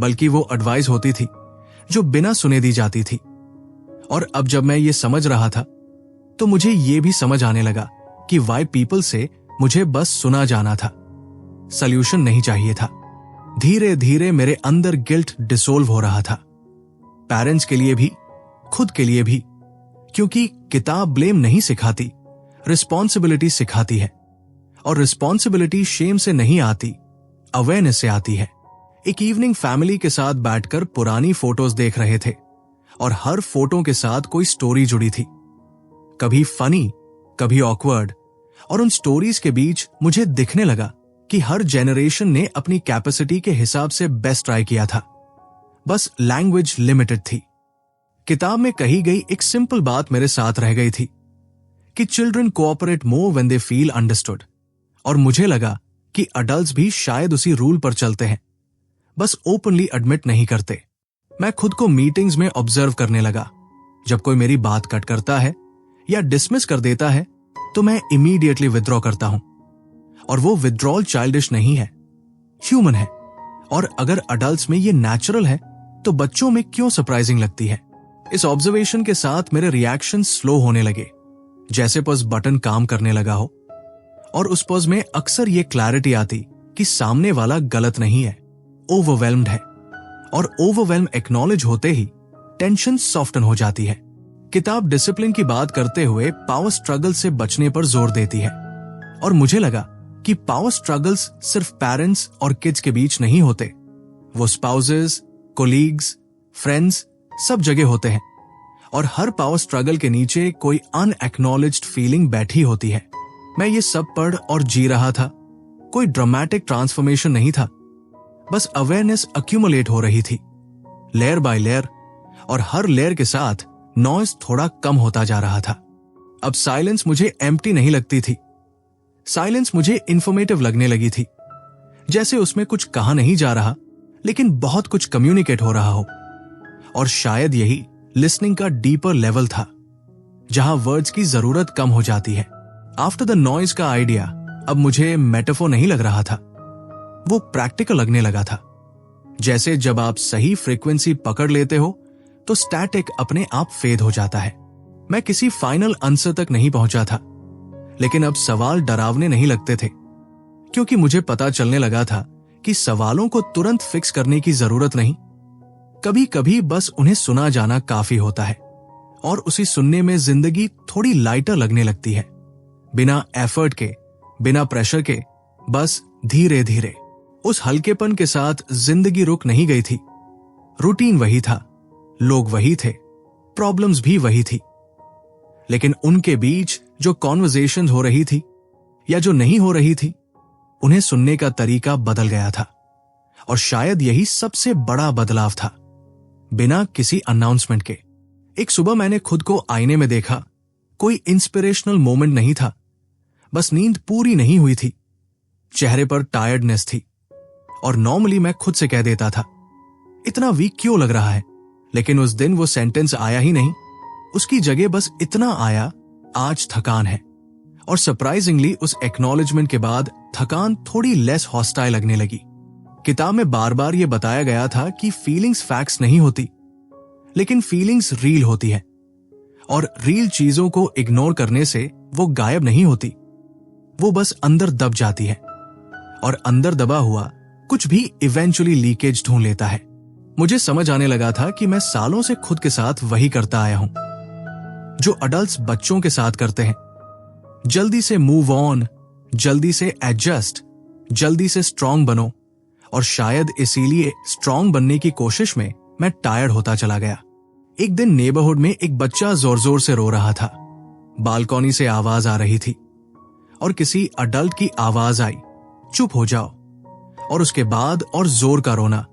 बल्कि वो एडवाइस होती थी जो बिना सुने दी जाती थी। और अब जब मैं ये समझ रहा था तो मुझे ये भी समझ आने लगा कि वाई पीपल से मुझे बस सुना जाना था, सॉल्यूशन नहीं चाहिए था। धीरे धीरे मेरे अंदर गिल्ट डिसोल्व हो रहा था, पेरेंट्स के लिए भी, खुद के लिए भी, क्योंकि किताब ब्लेम नहीं सिखाती, रिस्पॉन्सिबिलिटी सिखाती है। और रिस्पॉन्सिबिलिटी शेम से नहीं आती, अवेयरनेस से आती है। एक इवनिंग फैमिली के साथ बैठकर पुरानी फोटोज देख रहे थे, और हर फोटो के साथ कोई स्टोरी जुड़ी थी, कभी फनी, कभी ऑकवर्ड। और उन स्टोरीज के बीच मुझे दिखने लगा कि हर जेनरेशन ने अपनी कैपेसिटी के हिसाब से बेस्ट ट्राई किया था, बस लैंग्वेज लिमिटेड थी। किताब में कही गई एक सिंपल बात मेरे साथ रह गई थी कि children cooperate more when they feel understood. और मुझे लगा कि अडल्ट्स भी शायद उसी रूल पर चलते हैं, बस ओपनली एडमिट नहीं करते। मैं खुद को मीटिंग्स में ऑब्जर्व करने लगा। जब कोई मेरी बात कट करता है या डिसमिस कर देता है तो मैं इमीडिएटली विथड्रॉ करता हूं। और वो विथड्रॉल चाइल्डिश नहीं है, ह्यूमन है। और अगर अडल्ट्स में ये नेचुरल है तो बच्चों में क्यों सरप्राइजिंग लगती है। इस ऑब्जर्वेशन के साथ मेरे रिएक्शन स्लो होने लगे, जैसे पॉज बटन काम करने लगा हो। और उस पॉज में अक्सर ये क्लैरिटी आती कि सामने वाला गलत नहीं है, ओवरवेल्म्ड है। और ओवरवेल्म एक्नॉलेज होते ही टेंशन सॉफ्टन हो जाती है। किताब डिसिप्लिन की बात करते हुए पावर स्ट्रगल से बचने पर जोर देती है, और मुझे लगा कि पावर स्ट्रगल्स सिर्फ पेरेंट्स और किड्स के बीच नहीं होते, वो स्पाउसेस, कोलीग्स, फ्रेंड्स, सब जगह होते हैं। और हर पावर स्ट्रगल के नीचे कोई अनएक्नॉलेज्ड फीलिंग बैठी होती है। मैं ये सब पढ़ और जी रहा था, कोई ड्रामेटिक ट्रांसफॉर्मेशन नहीं था, बस अवेयरनेस अक्यूमुलेट हो रही थी, लेयर बाय लेयर। और हर लेयर के साथ नॉइज थोड़ा कम होता जा रहा था। अब साइलेंस मुझे एम्प्टी नहीं लगती थी, साइलेंस मुझे इंफॉर्मेटिव लगने लगी थी, जैसे उसमें कुछ कहा नहीं जा रहा लेकिन बहुत कुछ कम्युनिकेट हो रहा हो। और शायद यही लिसनिंग का डीपर लेवल था, जहां वर्ड्स की जरूरत कम हो जाती है। आफ्टर द नॉइज का आइडिया अब मुझे मेटाफोर नहीं लग रहा था, वो प्रैक्टिकल लगने लगा था। जैसे जब आप सही फ्रीक्वेंसी पकड़ लेते हो तो स्टैटिक अपने आप फेड हो जाता है। मैं किसी फाइनल आंसर तक नहीं पहुंचा था, लेकिन अब सवाल डरावने नहीं लगते थे, क्योंकि मुझे पता चलने लगा था कि सवालों को तुरंत फिक्स करने की जरूरत नहीं, कभी कभी बस उन्हें सुना जाना काफी होता है। और उसी सुनने में जिंदगी थोड़ी लाइटर लगने लगती है, बिना एफर्ट के, बिना प्रेशर के, बस धीरे धीरे। उस हल्केपन के साथ जिंदगी रुक नहीं गई थी। रूटीन वही था, लोग वही थे, प्रॉब्लम्स भी वही थी, लेकिन उनके बीच जो कॉन्वर्सेशन हो रही थी या जो नहीं हो रही थी, उन्हें सुनने का तरीका बदल गया था। और शायद यही सबसे बड़ा बदलाव था, बिना किसी अनाउंसमेंट के। एक सुबह मैंने खुद को आईने में देखा, कोई इंस्पिरेशनल मोमेंट नहीं था, बस नींद पूरी नहीं हुई थी, चेहरे पर टायर्डनेस थी। और नॉर्मली मैं खुद से कह देता था, इतना वीक क्यों लग रहा है, लेकिन उस दिन वो सेंटेंस आया ही नहीं। उसकी जगह बस इतना आया, आज थकान है। और सरप्राइजिंगली उस एक्नॉलेजमेंट के बाद थकान थोड़ी लेस हॉस्टाइल लगने लगी। किताब में बार बार यह बताया गया था कि फीलिंग्स फैक्ट्स नहीं होती, लेकिन फीलिंग्स रील होती है। और रील चीजों को इग्नोर करने से वो गायब नहीं होती, वो बस अंदर दब जाती है। और अंदर दबा हुआ कुछ भी इवेंचुअली लीकेज ढूंढ लेता है। मुझे समझ आने लगा था कि मैं सालों से खुद के साथ वही करता आया हूं जो अडल्ट्स बच्चों के साथ करते हैं। जल्दी से मूव ऑन, जल्दी से एडजस्ट, जल्दी से स्ट्रांग बनो। और शायद इसीलिए स्ट्रांग बनने की कोशिश में मैं टायर्ड होता चला गया। एक दिन नेबरहुड में एक बच्चा जोर जोर से रो रहा था। बालकनी से आवाज आ रही थी और किसी अडल्ट की आवाज आई, चुप हो जाओ। और उसके बाद और जोर का रोना।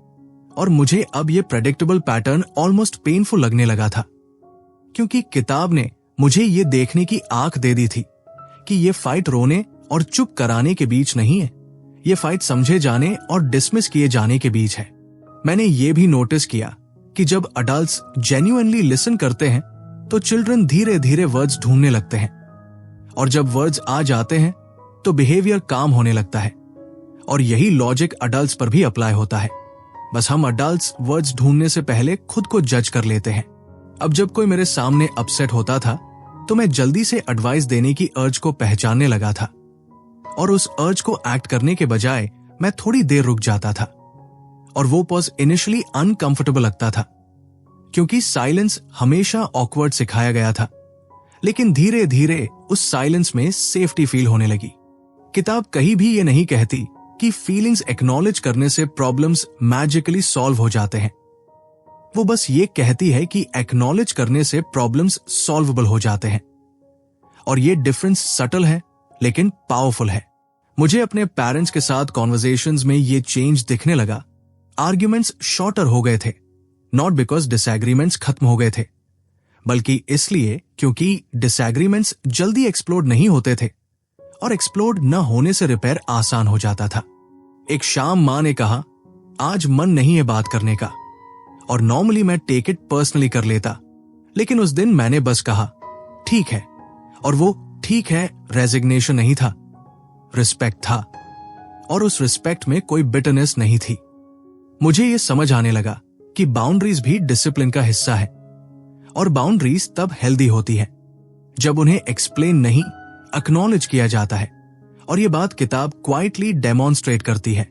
और मुझे अब यह प्रेडिक्टेबल पैटर्न ऑलमोस्ट पेनफुल लगने लगा था, क्योंकि किताब ने मुझे ये देखने की आंख दे दी थी कि ये फाइट रोने और चुप कराने के बीच नहीं है, ये फाइट समझे जाने और डिसमिस किए जाने के बीच है। मैंने ये भी नोटिस किया कि जब अडल्ट्स जेन्युइनली लिसन करते हैं तो चिल्ड्रन धीरे धीरे वर्ड्स ढूंढने लगते हैं, और जब वर्ड्स आ जाते हैं तो बिहेवियर काम होने लगता है। और यही लॉजिक अडल्ट्स पर भी अप्लाई होता है, बस हम अडल्ट्स वर्ड्स ढूंढने से पहले खुद को जज कर लेते हैं। अब जब कोई मेरे सामने अपसेट होता था तो मैं जल्दी से एडवाइस देने की अर्ज को पहचानने लगा था, और उस अर्ज को एक्ट करने के बजाय मैं थोड़ी देर रुक जाता था। और वो पॉज इनिशियली अनकंफर्टेबल लगता था, क्योंकि साइलेंस हमेशा ऑकवर्ड सिखाया गया था, लेकिन धीरे धीरे उस साइलेंस में सेफ्टी फील होने लगी। किताब कहीं भी ये नहीं कहती कि फीलिंग्स एक्नॉलेज करने से प्रॉब्लम्स मैजिकली सॉल्व हो जाते हैं। वो बस ये कहती है कि एक्नॉलेज करने से प्रॉब्लम्स सॉल्वेबल हो जाते हैं। और ये डिफरेंस सटल है लेकिन पावरफुल है। मुझे अपने पेरेंट्स के साथ कॉन्वर्सेशंस में ये चेंज दिखने लगा। आर्ग्यूमेंट्स शॉर्टर हो गए थे, नॉट बिकॉज डिसएग्रीमेंट्स खत्म हो गए थे, बल्कि इसलिए क्योंकि डिसएग्रीमेंट्स जल्दी एक्सप्लोड नहीं होते थे, और एक्सप्लोड न होने से रिपेयर आसान हो जाता था। एक शाम मां ने कहा, आज मन नहीं है बात करने का, और नॉर्मली मैं टेक इट पर्सनली कर लेता, लेकिन उस दिन मैंने बस कहा ठीक है। और वो ठीक है रेजिग्नेशन नहीं था, रिस्पेक्ट था, और उस रिस्पेक्ट में कोई बिटरनेस नहीं थी। मुझे ये समझ आने लगा कि बाउंड्रीज भी डिसिप्लिन का हिस्सा है, और बाउंड्रीज तब हेल्दी होती है जब उन्हें एक्सप्लेन नहीं एक्नॉलेज किया जाता है। और ये बात किताब क्वाइटली डेमोन्स्ट्रेट करती है,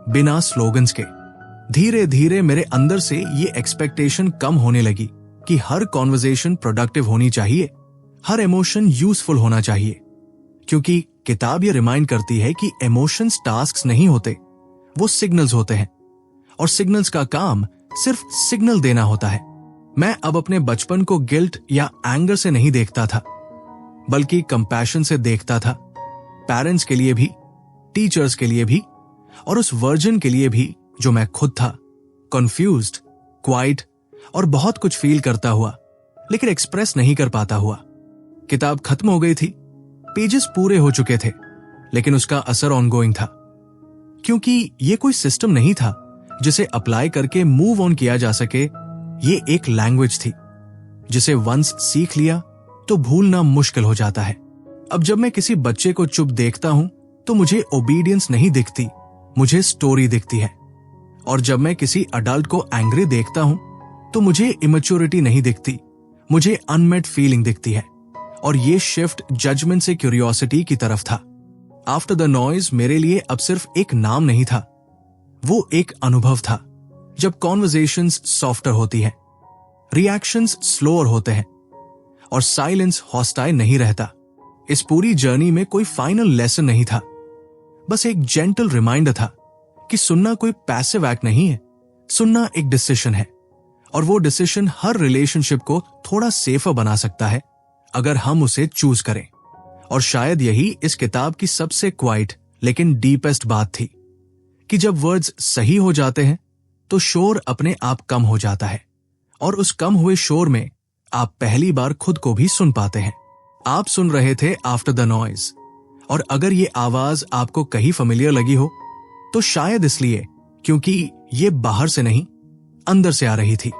बिना स्लोगन्स के। धीरे धीरे मेरे अंदर से ये एक्सपेक्टेशन कम होने लगी कि हर कॉन्वर्सेशन प्रोडक्टिव होनी चाहिए, हर इमोशन यूजफुल होना चाहिए, क्योंकि किताब ये रिमाइंड करती है कि इमोशंस टास्क्स नहीं होते, वो सिग्नल्स होते हैं, और सिग्नल्स का काम सिर्फ सिग्नल देना होता है। मैं अब अपने बचपन को गिल्ट या एंगर से नहीं देखता था, बल्कि कंपैशन से देखता था, पेरेंट्स के लिए भी, टीचर्स के लिए भी, और उस वर्जन के लिए भी जो मैं खुद था, कंफ्यूज्ड, क्वाइट और बहुत कुछ फील करता हुआ, लेकिन एक्सप्रेस नहीं कर पाता हुआ। किताब खत्म हो गई थी, पेजेस पूरे हो चुके थे, लेकिन उसका असर ऑनगोइंग था, क्योंकि ये कोई सिस्टम नहीं था जिसे अप्लाई करके मूव ऑन किया जा सके। ये एक लैंग्वेज थी जिसे वंस सीख लिया तो भूलना मुश्किल हो जाता है। अब जब मैं किसी बच्चे को चुप देखता हूं तो मुझे ओबीडियंस नहीं दिखती, मुझे स्टोरी दिखती है। और जब मैं किसी अडल्ट को एंग्री देखता हूं तो मुझे इमेच्योरिटी नहीं दिखती, मुझे अनमेट फीलिंग दिखती है। और ये शिफ्ट जजमेंट से क्यूरियोसिटी की तरफ था। आफ्टर द नॉइज मेरे लिए अब सिर्फ एक नाम नहीं था, वो एक अनुभव था। जब कॉन्वर्सेशंस सॉफ्टर होती है, रिएक्शंस स्लोअर होते हैं, और साइलेंस हॉस्टाइल नहीं रहता। इस पूरी जर्नी में कोई फाइनल लेसन नहीं था, बस एक जेंटल रिमाइंडर था कि सुनना कोई पैसिव एक्ट नहीं है, सुनना एक डिसीजन है, और वो डिसीजन हर रिलेशनशिप को थोड़ा सेफर बना सकता है अगर हम उसे चूज करें। और शायद यही इस किताब की सबसे क्वाइट लेकिन डीपेस्ट बात थी कि जब वर्ड्स सही हो जाते हैं तो शोर अपने आप कम हो जाता है, और उस कम हुए शोर में आप पहली बार खुद को भी सुन पाते हैं। आप सुन रहे थे आफ्टर द नॉइज, और अगर ये आवाज आपको कहीं फेमिलियर लगी हो तो शायद इसलिए क्योंकि ये बाहर से नहीं, अंदर से आ रही थी।